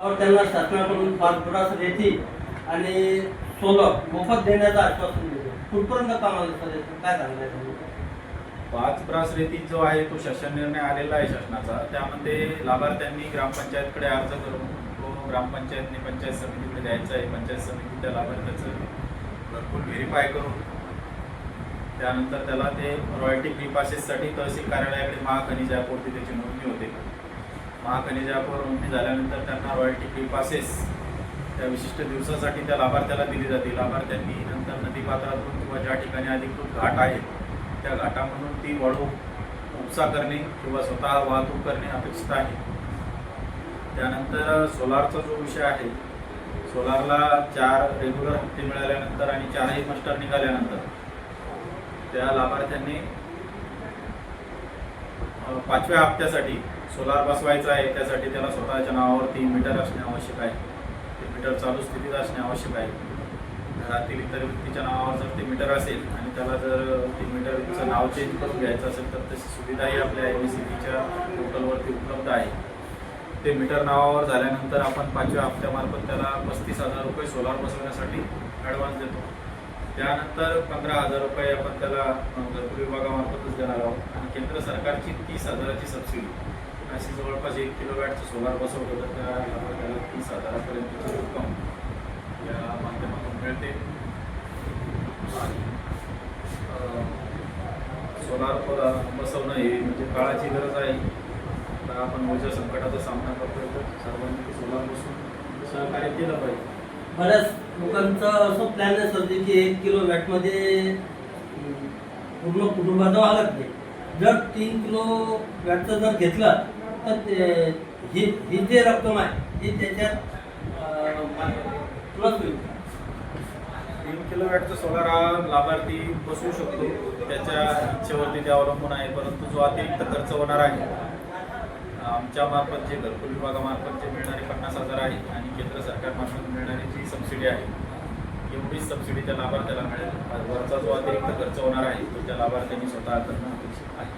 और त्यांना शासनाकडून 5 रेती आणि सोलर मोफत देण्याचं आश्वासन दिलं. कुठपर्यंत काम आलं सर? काय सांगणार तुम्ही? 5 ब्रास रेती जो आहे तो शासन निर्णय आलेला आहे शासनाचा. त्यामध्ये लाभार्थ्यांनी ग्रामपंचायतकडे अर्ज करून तो ग्रामपंचायतने पंचायत समितीकडे द्यायचा आहे. पंचायत समिती त्या लाभार्थ्याचं भरपूर व्हेरीफाय करून त्यानंतर त्याला ते रॉयल्टी फ्री पासेससाठी तहसील कार्यालयाकडे महाखनिज ॲपवरती त्याची नोंदणी होते. महाखनिज ॲपवर नोंदणी झाल्यानंतर त्यांना रॉयल्टी फ्री पासेस त्या विशिष्ट दिवसासाठी त्या लाभार्थ्याला दिली जाते. लाभार्थ्यांनी नंतर नदीपात्रातून किंवा ज्या ठिकाणी अधिकृत घाट आहेत त्या घाटामधून ती वाळू उपसा करणे किंवा स्वतः वाहतूक करणे अपेक्षित आहे. त्यानंतर सोलारचा जो विषय आहे, सोलारला 4 रेग्युलर हप्ते मिळाल्यानंतर आणि 4ही मस्टर निघाल्यानंतर त्या लाभार्थ्यांनी 5व्या हप्त्यासाठी सोलार बसवायचा आहे. त्यासाठी त्याला स्वतःच्या नावावरती मीटर असणे आवश्यक आहे. ते मीटर चालू स्थितीत असणे आवश्यक आहे. घरातील इतर व्यक्तीच्या नावावर जर ते मीटर असेल आणि त्याला जर ते मीटरचं नाव चेंज करून घ्यायचं असेल तर तशी सुविधाही आपल्या MSEBच्या पोर्टलवरती उपलब्ध आहे. ते मीटर नावावर झाल्यानंतर आपण 5व्या हप्त्यामार्फत त्याला 35,000 रुपये सोलार बसवण्यासाठी ॲडव्हान्स देतो. त्यानंतर 15,000 रुपये आपण त्याला घरकुल विभागामार्फतच देणार आहोत. आणि केंद्र सरकारची 30,000ची सबसिडी अशी जवळपास 1 किलोवॅटचं सोलार बसवलं तर त्याला 30,000पर्यंतची रक्कम या माध्यमातून मिळते. सोलार बसवणं हे म्हणजे काळाची गरज आहे. तर आपण ऊर्जा संकटाचा सामना करतोय तर सर्वांनी सोलार बसून सहकार्य केलं पाहिजे. बऱ्याच लोकांचं असं प्लॅन आहे सर की 1 किलो वॅटमध्ये पूर्ण कुटुंबाचं भागत नाही. जर 3 किलो वॅटचं जर घेतलं तर ही जे रक्कम आहे ही त्याच्यात प्लस होईल. 3 किलोवॅटचा सोलार हा लाभार्थी बसवू शकतो. त्याच्या इच्छेवरती ते अवलंबून आहे. परंतु जो अतिरिक्त खर्च होणार आहे, आमच्या मार्फत जे घरकुल विभागामार्फत जे मिळणारे 50,000 आहे आणि केंद्र सरकारमार्फत मिळणारी जी सबसिडी आहे एवढीच सबसिडी त्या लाभार्थ्याला मिळेल. वरचा जो अतिरिक्त खर्च होणार आहे तो त्या लाभार्थ्यांनी स्वतः करणं अपेक्षित आहे.